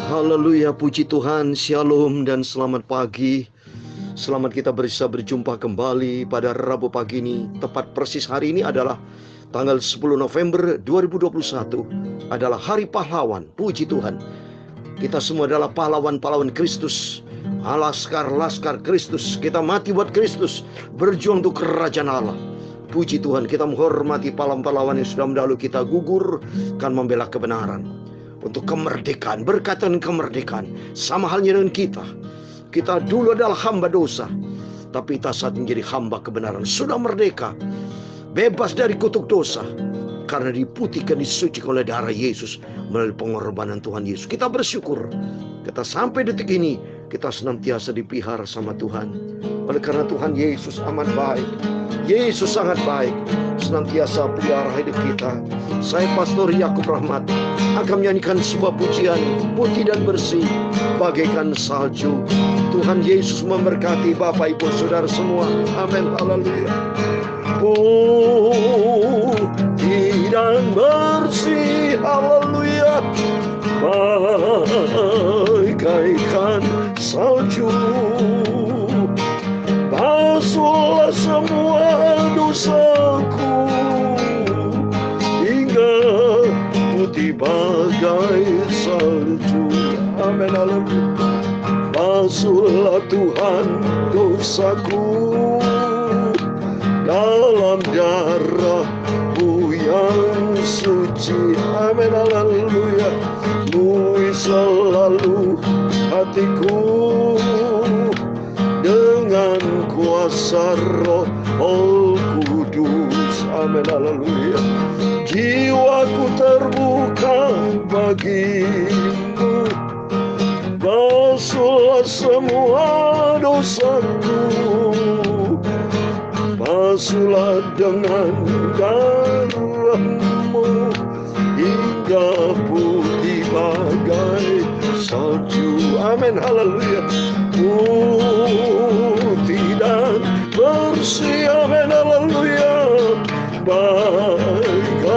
Haleluya, puji Tuhan, shalom dan selamat pagi. Selamat kita bisa berjumpa kembali pada Rabu pagi ini. Tepat persis hari ini adalah tanggal 10 November 2021. Adalah Hari Pahlawan, puji Tuhan. Kita semua adalah pahlawan-pahlawan Kristus. Laskar-laskar Kristus. Kita mati buat Kristus, berjuang untuk kerajaan Allah. Puji Tuhan, kita menghormati pahlawan-pahlawan yang sudah mendahului kita gugur kan membela kebenaran. Untuk kemerdekaan, berkatan kemerdekaan. Sama halnya dengan kita. Kita dulu adalah hamba dosa, tapi kita saat menjadi hamba kebenaran. Sudah merdeka, bebas dari kutuk dosa, karena diputihkan, disucikan oleh darah Yesus melalui pengorbanan Tuhan Yesus. Kita bersyukur, kita sampai detik ini kita senantiasa dipelihara sama Tuhan. Oleh karena Tuhan Yesus amat baik, Yesus sangat baik, senantiasa pelihara hidup kita. Saya Pastor Yakub Rahmat akan menyanyikan sebuah pujian putih dan bersih bagaikan salju. Tuhan Yesus memberkati Bapak Ibu Saudara semua. Amin. Haleluya. Putih dan bersih, haleluya, bagaikan salju. Basuhlah semua dosaku hingga putih bagai salju. Amin. Haleluya. Basuhlah Tuhan dosaku dalam darah-Mu yang suci. Amin. Haleluya. Lui selalu hatiku dengan kuasa Roh Kudus. Amin. Haleluya. Jiwaku terbuka bagimu. Basuhlah semua dosaku. Basuhlah dengan darah-Mu hingga putih bagai salju. Amin. Haleluya. Putih dan bersih. Amin. Haleluya. Bagaikan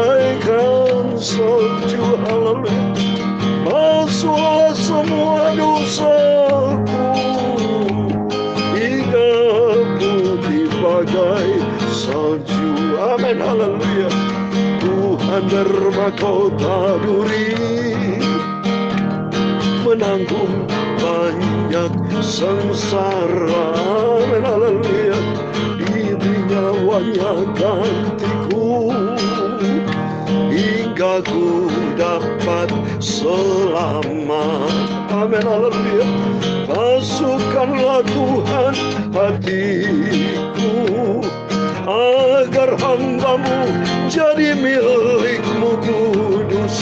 salju. Haleluya. Basuhlah semua dosaku hingga putih bagai salju. Amin. Haleluya. Tuhan bermahkota duri, menanggung banyak sengsara. Amin. Haleluya. Diri nyawanya gantiku hingga ku dapat selamat. Amin. Haleluya. Masukkanlah Tuhan hatiku agar hamba-Mu jadi milik-Mu kudus.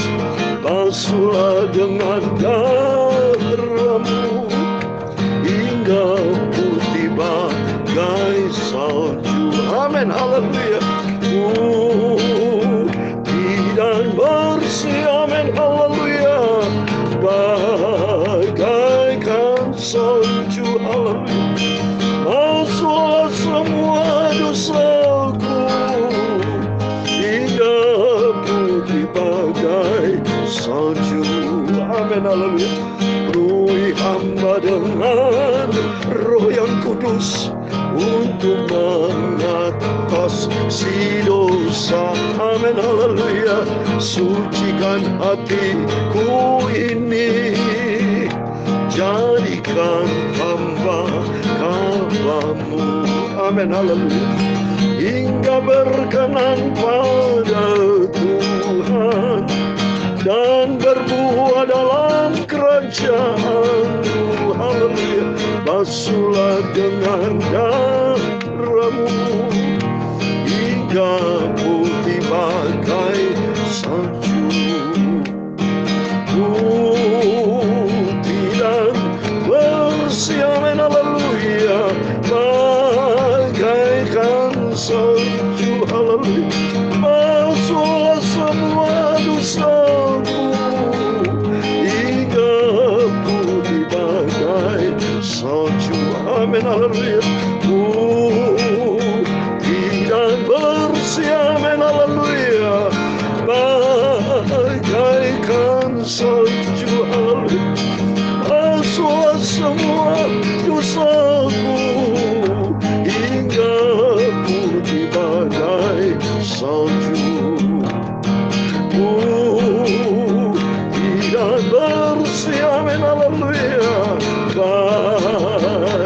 Basuhlah dengan darah-Mu hingga putih bagai salju. Amin. Haleluya. Putih dan bersih. Amin. Haleluya. Bagaikan salju. Haleluya. Basuhlah semua dosaku hingga putih bagai salju. Amin. Haleluya. Penuhi hamba dengan Roh yang kudus untuk mengatasi dosa. Amin. Haleluya. Sucikan hatiku ini, jadikan hamba-Mu. Amin. Haleluya. Hingga berkenan pada Tuhan dan berbuah dalam kerajaan-Mu. Haleluya. Basuhlah dengan darah-Mu hingga putih bagai salju. Putih dan bersih. Amin. Haleluya. Bagaikan salju. Haleluya. Basuhlah semua dosaku hingga putih bagai salju. Amin. Haleluya. Tidak bersih, amin, haleluya,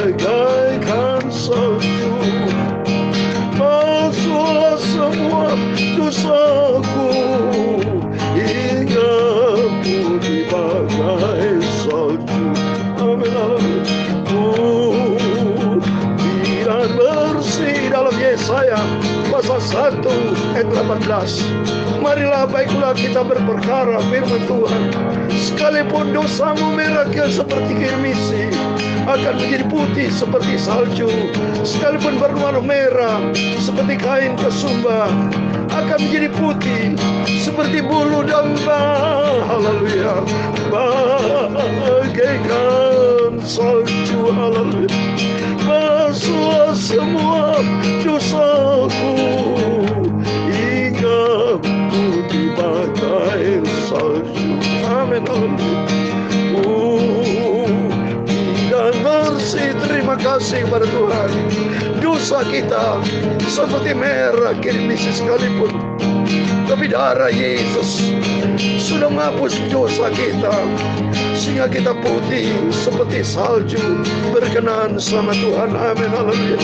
bagaikan salju. Masuklah semua dosaku, hingga putih bagai salju. Amin, haleluya. Tidak bersih, dalam Yesaya pasal 1 ayat 18. Marilah baiklah kita berperkara firman Tuhan. Sekalipun dosamu merah seperti kirmisi, akan menjadi putih seperti salju. Sekalipun berwarna merah seperti kain kesumba, akan menjadi putih seperti bulu domba. Haleluya. Bagaikan salju. Haleluya. Basuhlah semua dosaku, hingga putih bagai salju. Amin, haleluya. Dan bersih, terima kasih kepada Tuhan. Dosa kita seperti merah kirmisi sekalipun, tapi darah Yesus sudah menghapus dosa kita, sehingga kita putih seperti salju, berkenan sama Tuhan. Amin, haleluya.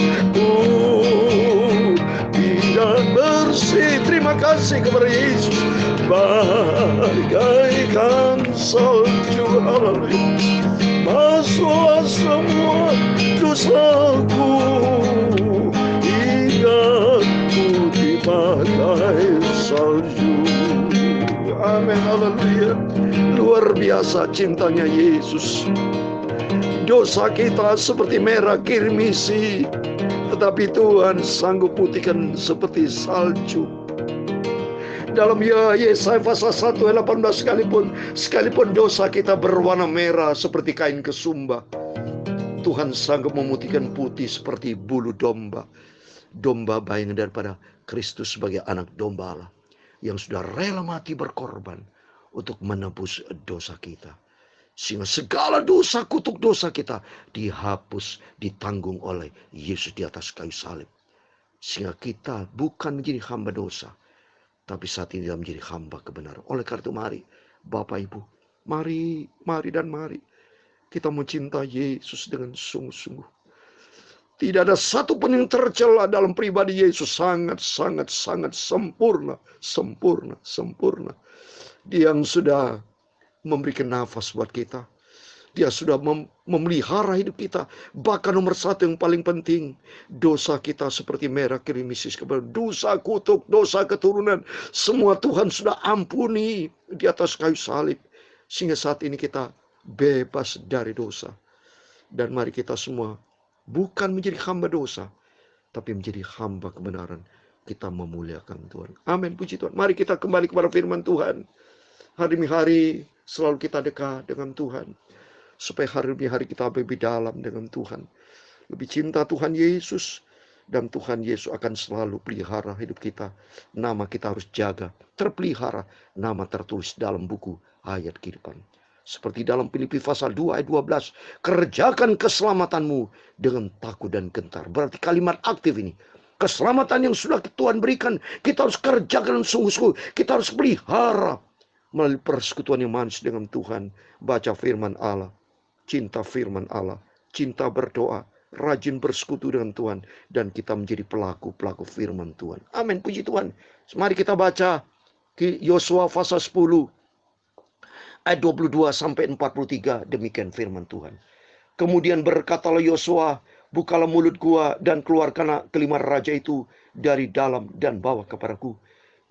Dan bersih, terima kasih kepada Yesus, bagaikan salju. Haleluya. Masuklah semua dosaku, hingga putih bagai salju. Amin, haleluya. Luar biasa cintanya Yesus. Dosa kita seperti merah kirmisi, tetapi Tuhan sanggup putihkan seperti salju. Dalam Yesaya pasal 1 ayat 18, sekalipun dosa kita berwarna merah seperti kain kesumba, Tuhan sanggup memutihkan putih seperti bulu domba. Domba bayangan daripada Kristus sebagai anak domba Allah yang sudah rela mati berkorban untuk menebus dosa kita, sehingga segala dosa, kutuk dosa kita dihapus, ditanggung oleh Yesus di atas kayu salib, sehingga kita bukan menjadi hamba dosa, tapi saat ini kita menjadi hamba kebenaran. Oleh karena itu mari Bapak Ibu, mari kita mencintai Yesus dengan sungguh-sungguh. Tidak ada satu pun yang tercela dalam pribadi Yesus. Sangat sempurna. Dia yang sudah memberikan nafas buat kita. Dia sudah memelihara hidup kita. Bahkan nomor satu yang paling penting, dosa kita seperti merah kirmisis, dosa kutuk, dosa keturunan, semua Tuhan sudah ampuni di atas kayu salib, sehingga saat ini kita bebas dari dosa. Dan mari kita semua bukan menjadi hamba dosa, tapi menjadi hamba kebenaran. Kita memuliakan Tuhan. Amin, puji Tuhan. Mari kita kembali kepada firman Tuhan. Hari demi hari selalu kita dekat dengan Tuhan, supaya hari demi hari kita lebih dalam dengan Tuhan, lebih cinta Tuhan Yesus, dan Tuhan Yesus akan selalu pelihara hidup kita. Nama kita harus jaga, terpelihara, nama tertulis dalam buku ayat kehidupan. Seperti dalam Filipi pasal 2 ayat 12, kerjakan keselamatanmu dengan takut dan gentar. Berarti kalimat aktif ini, keselamatan yang sudah Tuhan berikan, kita harus kerjakan sungguh-sungguh. Kita harus pelihara melalui persekutuan yang manis dengan Tuhan. Baca firman Allah, cinta firman Allah, cinta berdoa, rajin bersekutu dengan Tuhan, dan kita menjadi pelaku-pelaku firman Tuhan. Amin, puji Tuhan. Mari kita baca Yosua pasal 10 ayat 22 sampai 43, demikian firman Tuhan. Kemudian berkatalah Yosua, bukalah mulut gua dan keluarkanlah kelima raja itu dari dalam dan bawa kepadaku.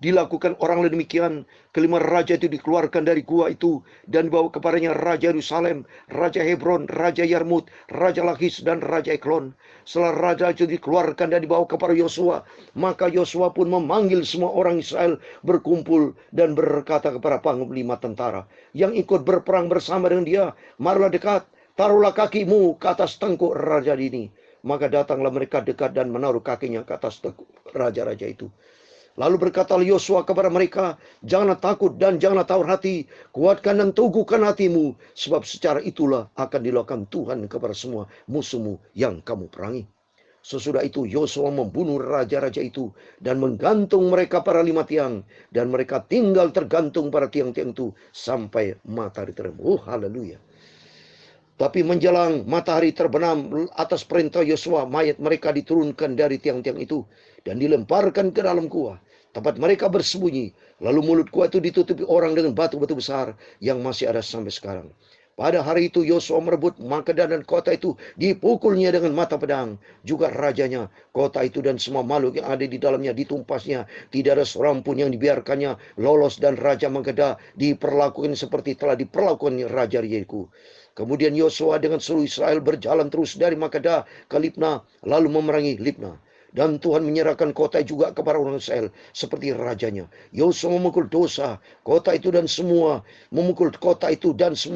Dilakukan orang demikian, kelima raja itu dikeluarkan dari gua itu dan dibawa kepadanya Raja Yerusalem, Raja Hebron, Raja Yarmut, Raja Lakis, dan Raja Eklon. Setelah raja itu dikeluarkan dan dibawa kepada Yosua, maka Yosua pun memanggil semua orang Israel berkumpul dan berkata kepada panglima tentara yang ikut berperang bersama dengan dia, marilah dekat, taruhlah kakimu ke atas tengkuk raja ini. Maka datanglah mereka dekat dan menaruh kakinya ke atas tengkuk raja-raja itu. Lalu berkatalah Yosua kepada mereka, janganlah takut dan janganlah tawar hati, kuatkan dan teguhkan hatimu, sebab secara itulah akan dilakukan Tuhan kepada semua musuhmu yang kamu perangi. Sesudah itu Yosua membunuh raja-raja itu dan menggantung mereka pada 5 tiang. Dan mereka tinggal tergantung pada tiang-tiang itu sampai matahari terbenam. Oh, haleluya. Tapi menjelang matahari terbenam atas perintah Yosua, mayat mereka diturunkan dari tiang-tiang itu dan dilemparkan ke dalam gua, tempat mereka bersembunyi. Lalu mulut gua itu ditutupi orang dengan batu-batu besar yang masih ada sampai sekarang. Pada hari itu Yosua merebut Makedah dan kota itu dipukulnya dengan mata pedang. Juga rajanya, kota itu dan semua makhluk yang ada di dalamnya ditumpasnya. Tidak ada seorang pun yang dibiarkannya lolos, dan Raja Makedah diperlakukan seperti telah diperlakukan Raja Yeriko. Kemudian Yosua dengan seluruh Israel berjalan terus dari Makedah ke Libna, lalu memerangi Libna. Dan Tuhan menyerahkan kota juga kepada orang Israel seperti rajanya. Yosua memukul dosa kota itu dan semua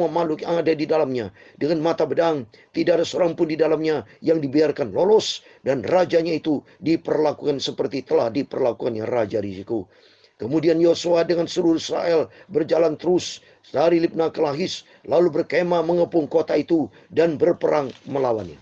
makhluk yang ada di dalamnya dengan mata pedang. Tidak ada seorang pun di dalamnya yang dibiarkan lolos, dan rajanya itu diperlakukan seperti telah diperlakukannya Raja Yeriko. Kemudian Yosua dengan seluruh Israel berjalan terus dari Libna ke Lahis, lalu berkemah mengepung kota itu dan berperang melawannya.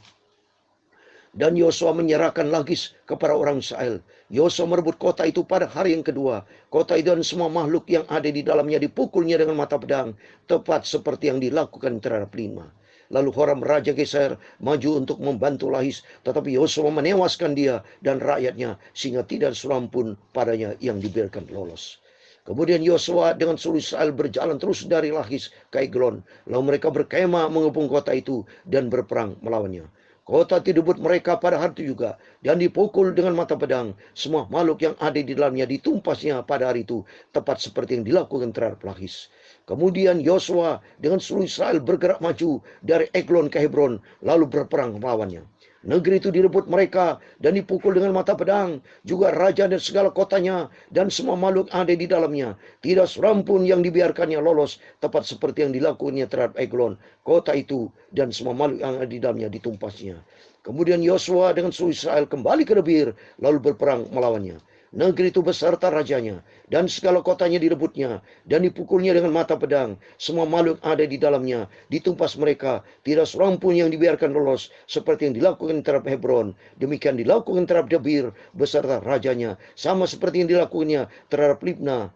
Dan Yosua menyerahkan Lakish kepada orang Israel. Yosua merebut kota itu pada hari yang kedua. Kota itu dan semua makhluk yang ada di dalamnya dipukulnya dengan mata pedang, tepat seperti yang dilakukan terhadap Libna. Lalu Horam Raja Geser maju untuk membantu Lakish, tetapi Yosua menewaskan dia dan rakyatnya, sehingga tidak seorang pun padanya yang dibiarkan lolos. Kemudian Yosua dengan seluruh Israel berjalan terus dari Lakish ke Eglon. Lalu mereka berkemah mengepung kota itu dan berperang melawannya. Kota itu direbut mereka pada hari itu juga dan dipukul dengan mata pedang. Semua makhluk yang ada di dalamnya ditumpasnya pada hari itu, tepat seperti yang dilakukan terhadap Lakish. Kemudian Yosua dengan seluruh Israel bergerak maju dari Eglon ke Hebron, lalu berperang melawannya. Negeri itu direbut mereka dan dipukul dengan mata pedang, juga raja dan segala kotanya dan semua makhluk ada di dalamnya. Tidak seorang pun yang dibiarkannya lolos, tepat seperti yang dilakukannya terhadap Eglon. Kota itu dan semua makhluk yang ada di dalamnya ditumpasnya. Kemudian Yosua dengan seluruh Israel kembali ke Debir, lalu berperang melawannya. Negeri itu beserta rajanya dan segala kotanya direbutnya dan dipukulnya dengan mata pedang. Semua makhluk ada di dalamnya ditumpas mereka. Tidak seorang pun yang dibiarkan lolos, seperti yang dilakukan terhadap Hebron. Demikian dilakukan terhadap Debir beserta rajanya, sama seperti yang dilakukannya terhadap Libna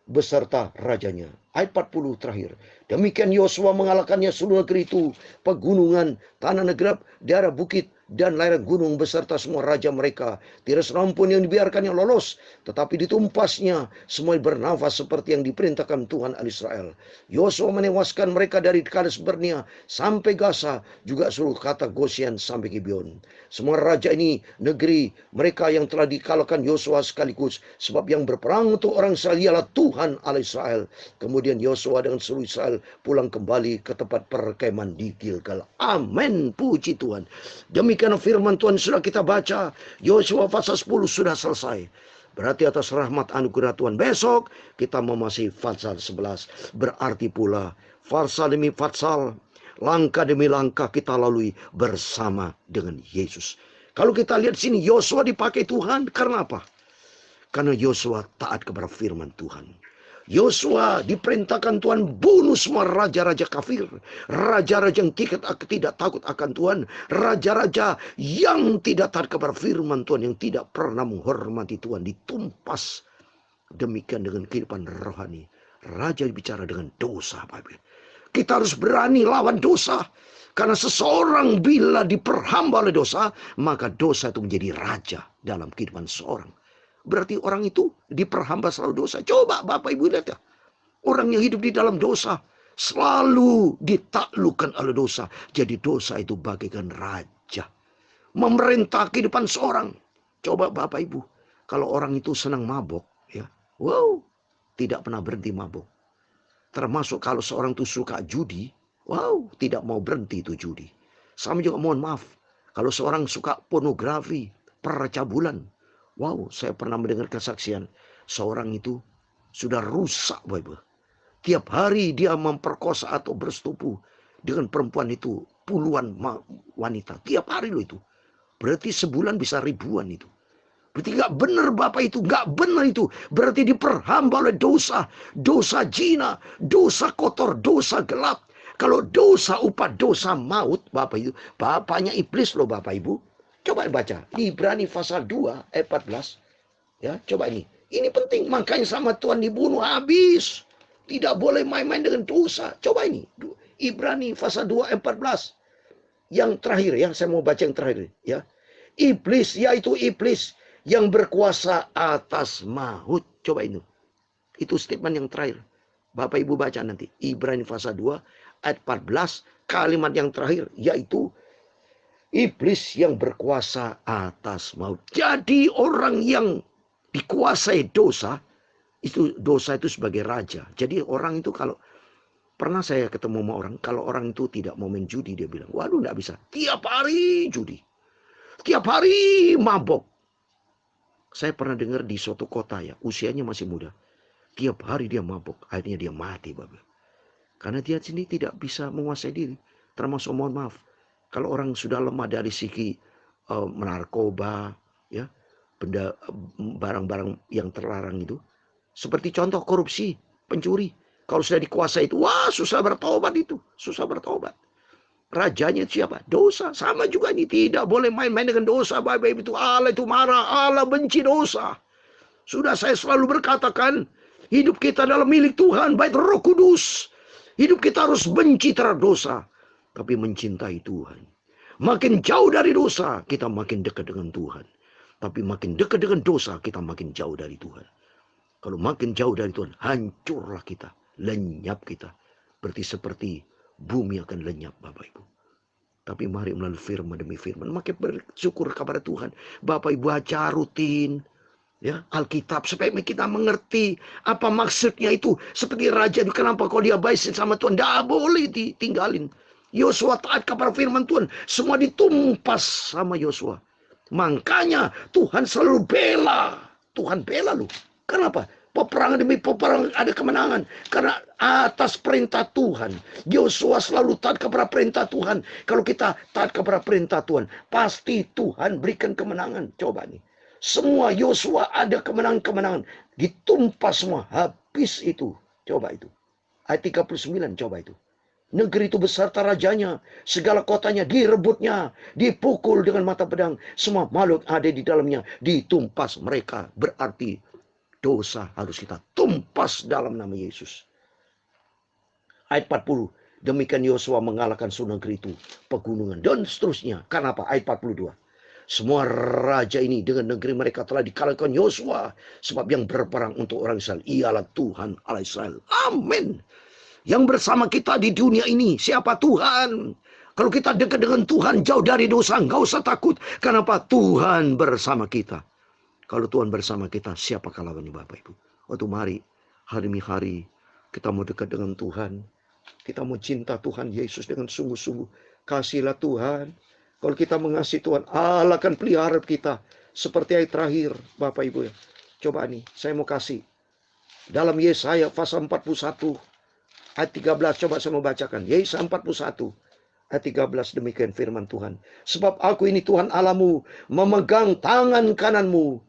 beserta rajanya. Ayat 40 terakhir. Demikian Yosua mengalahkannya seluruh negeri itu, pegunungan, tanah negrab, daerah bukit, dan lereng gunung beserta semua raja mereka. Tidak seorang pun yang dibiarkannya lolos, tetapi ditumpasnya semua bernafas seperti yang diperintahkan Tuhan Allah Israel. Yosua menewaskan mereka dari Kades Barnea sampai Gaza, juga seluruh kata Goshen sampai Gibeon. Semua raja ini negeri mereka yang telah dikalahkan Yosua sekaligus, sebab yang berperang untuk orang Israel ialah Tuhan Allah Israel. Kemudian Yosua dengan seluruh Israel pulang kembali ke tempat perkemahan di Gilgal. Amin, puji Tuhan. Demikian firman Tuhan sudah kita baca. Yosua pasal 10 sudah selesai. Berarti atas rahmat anugerah Tuhan besok kita memasuki pasal 11. Berarti pula pasal demi pasal, langkah demi langkah kita lalui bersama dengan Yesus. Kalau kita lihat sini, Yosua dipakai Tuhan karena apa? Karena Yosua taat kepada firman Tuhan. Yosua diperintahkan Tuhan bunuh semua raja-raja kafir, raja-raja yang tidak takut akan Tuhan, raja-raja yang tidak taat kepada firman Tuhan, yang tidak pernah menghormati Tuhan, ditumpas. Demikian dengan kehidupan rohani. Raja bicara dengan dosa, Bapak. Kita harus berani lawan dosa. Karena seseorang bila diperhamba oleh dosa, maka dosa itu menjadi raja dalam kehidupan seseorang. Berarti orang itu diperhamba selalu dosa. Coba Bapak Ibu lihat ya. Orang yang hidup di dalam dosa selalu ditaklukkan oleh dosa. Jadi dosa itu bagaikan raja. Memerintah kehidupan seorang. Coba Bapak Ibu. Kalau orang itu senang mabok. Ya, wow, tidak pernah berhenti mabok. Termasuk kalau seorang itu suka judi. Wow, tidak mau berhenti itu judi. Sama juga mohon maaf. Kalau seorang suka pornografi, percabulan. Wow, saya pernah mendengar kesaksian. Seorang itu sudah rusak, Bapak. Tiap hari dia memperkosa atau bersetubuh dengan perempuan itu. Puluhan wanita. Tiap hari loh itu. Berarti sebulan bisa ribuan itu. Berarti gak benar Bapak itu. Gak benar itu. Berarti diperhamba oleh dosa. Dosa zina. Dosa kotor. Dosa gelap. Kalau dosa upah dosa maut, Bapak itu. Bapaknya iblis loh Bapak Ibu. Coba baca di Ibrani pasal 2 ayat 14. Ya, coba ini. Ini penting, makanya sama Tuhan dibunuh habis. Tidak boleh main-main dengan dosa. Coba ini. Ibrani pasal 2 ayat 14. Yang terakhir ya, saya mau baca yang terakhir ya. Iblis, yaitu iblis yang berkuasa atas maut. Coba itu. Itu statement yang terakhir. Bapak Ibu baca nanti. Ibrani pasal 2 ayat 14. Kalimat yang terakhir yaitu iblis yang berkuasa atas maut. Jadi orang yang dikuasai dosa itu sebagai raja. Jadi orang itu kalau pernah saya ketemu sama orang, kalau orang itu tidak mau main judi, dia bilang, waduh enggak bisa. Tiap hari judi. Tiap hari mabok. Saya pernah dengar di suatu kota ya, usianya masih muda. Tiap hari dia mabok, akhirnya dia mati, Bapak. Karena dia sendiri tidak bisa menguasai diri. Termasuk mohon maaf, kalau orang sudah lemah dari segi narkoba, ya, benda barang-barang yang terlarang itu, seperti contoh korupsi, pencuri, kalau sudah dikuasai itu, wah susah bertobat itu, susah bertobat. Rajanya siapa? Dosa. Sama juga ini, tidak boleh main-main dengan dosa. Bapak itu Allah itu marah, Allah benci dosa. Sudah saya selalu berkatakan, hidup kita adalah milik Tuhan, baik Roh Kudus. Hidup kita harus benci terhadap dosa, tapi mencintai Tuhan. Makin jauh dari dosa, kita makin dekat dengan Tuhan. Tapi makin dekat dengan dosa, kita makin jauh dari Tuhan. Kalau makin jauh dari Tuhan, hancurlah kita, lenyap kita. Berarti seperti bumi akan lenyap, Bapak Ibu. Tapi mari melalui firman demi firman, makin bersyukur kepada Tuhan. Bapak Ibu baca rutin, ya, Alkitab supaya kita mengerti apa maksudnya itu. Seperti raja itu, kenapa kalau dia baik sama Tuhan, tidak boleh ditinggalin. Yosua taat kepada firman Tuhan, semua ditumpas sama Yosua. Makanya Tuhan selalu bela. Tuhan bela lu. Kenapa? Peperangan demi peperangan ada kemenangan. Karena atas perintah Tuhan. Yosua selalu taat kepada perintah Tuhan. Kalau kita taat kepada perintah Tuhan, pasti Tuhan berikan kemenangan. Coba nih. Semua Yosua ada kemenangan-kemenangan. Ditumpas semua. Habis itu. Coba itu. Ayat 39 coba itu. Negeri itu beserta rajanya, segala kotanya direbutnya, dipukul dengan mata pedang. Semua makhluk ada di dalamnya, ditumpas mereka. Berarti dosa harus kita tumpas dalam nama Yesus. Ayat 40, demikian Yosua mengalahkan seluruh negeri itu, pegunungan, dan seterusnya. Kenapa? Ayat 42. Semua raja ini dengan negeri mereka telah dikalahkan Yosua. Sebab yang berperang untuk orang Israel ialah Tuhan Allah Israel. Amin. Yang bersama kita di dunia ini, siapa? Tuhan. Kalau kita dekat dengan Tuhan, jauh dari dosa, nggak usah takut. Kenapa? Tuhan bersama kita. Kalau Tuhan bersama kita, siapa lawannya, Bapak Ibu? Waktu mari, hari demi hari, kita mau dekat dengan Tuhan. Kita mau cinta Tuhan Yesus dengan sungguh-sungguh. Kasihlah Tuhan. Kalau kita mengasihi Tuhan, Allah akan pelihara kita. Seperti ayat terakhir, Bapak Ibu. Coba nih, saya mau kasih. Dalam Yesaya pasal 41. Ayat 13, coba saya mau bacakan. Yesaya 41. Ayat 13, demikian firman Tuhan. Sebab aku ini Tuhan Allahmu, memegang tangan kananmu,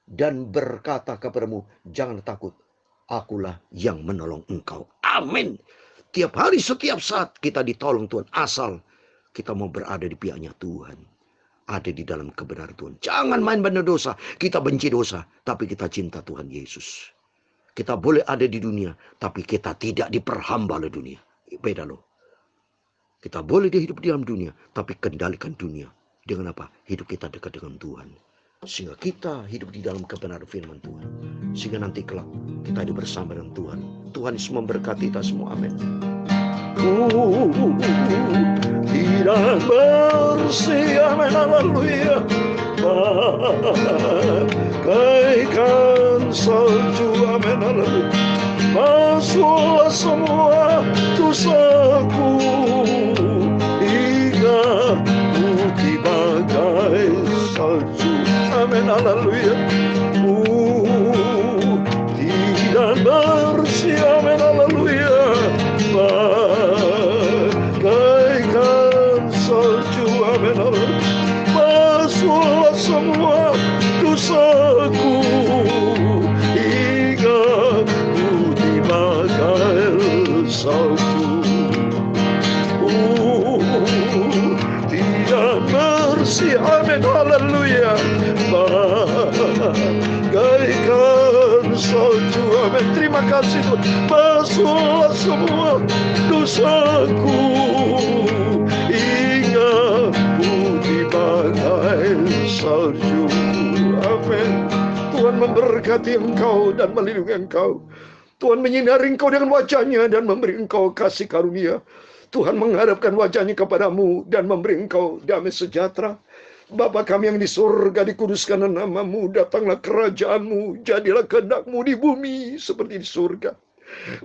dan berkata kepadamu, jangan takut, akulah yang menolong engkau. Amin. Tiap hari, setiap saat kita ditolong Tuhan. Asal kita mau berada di pihaknya Tuhan. Ada di dalam kebenaran Tuhan. Jangan main benar dosa. Kita benci dosa, tapi kita cinta Tuhan Yesus. Kita boleh ada di dunia, tapi kita tidak diperhamba oleh dunia. Beda loh. Kita boleh hidup di dalam dunia, tapi kendalikan dunia. Dengan apa? Hidup kita dekat dengan Tuhan. Sehingga kita hidup di dalam kebenaran firman Tuhan. Sehingga nanti kelak kita hidup bersama dengan Tuhan. Tuhan Yesus memberkati kita semua. Amin. Tidak bersih, amin, haleluya. Bagaikan salju, amin, haleluya. Masuklah semua dosaku, hingga putih bagai salju, amin, haleluya. Tidak bersih, amin, haleluya. Bagaikan salju, amin, haleluya. Masuklah semua dosaku, hingga putih bagai salju. Tidak bersih, amin, haleluya. Amin. Terima kasih Tuhan. Basuhlah semua dosaku hingga putih bagai salju. Amin. Tuhan memberkati engkau dan melindungi engkau. Tuhan menyinari engkau dengan wajahnya dan memberi engkau kasih karunia. Tuhan menghadapkan wajahnya kepadamu dan memberi engkau damai sejahtera. Bapa kami yang di surga, dikuduskan namamu, datanglah kerajaanmu, jadilah kehendakmu di bumi seperti di surga.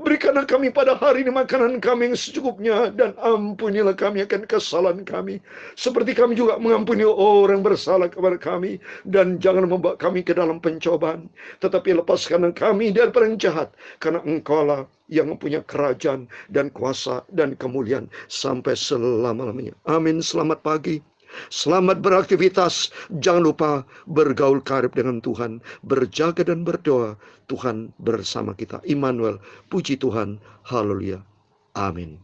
Berikanlah kami pada hari ini makanan kami yang secukupnya, dan ampunilah kami akan kesalahan kami, seperti kami juga mengampuni orang bersalah kepada kami. Dan jangan membawa kami ke dalam pencobaan, tetapi lepaskan kami daripada yang jahat, karena engkaulah yang mempunyai kerajaan dan kuasa dan kemuliaan sampai selama-lamanya. Amin. Selamat pagi. Selamat beraktivitas. Jangan lupa bergaul karib dengan Tuhan, berjaga dan berdoa. Tuhan bersama kita. Immanuel, puji Tuhan. Haleluya. Amin.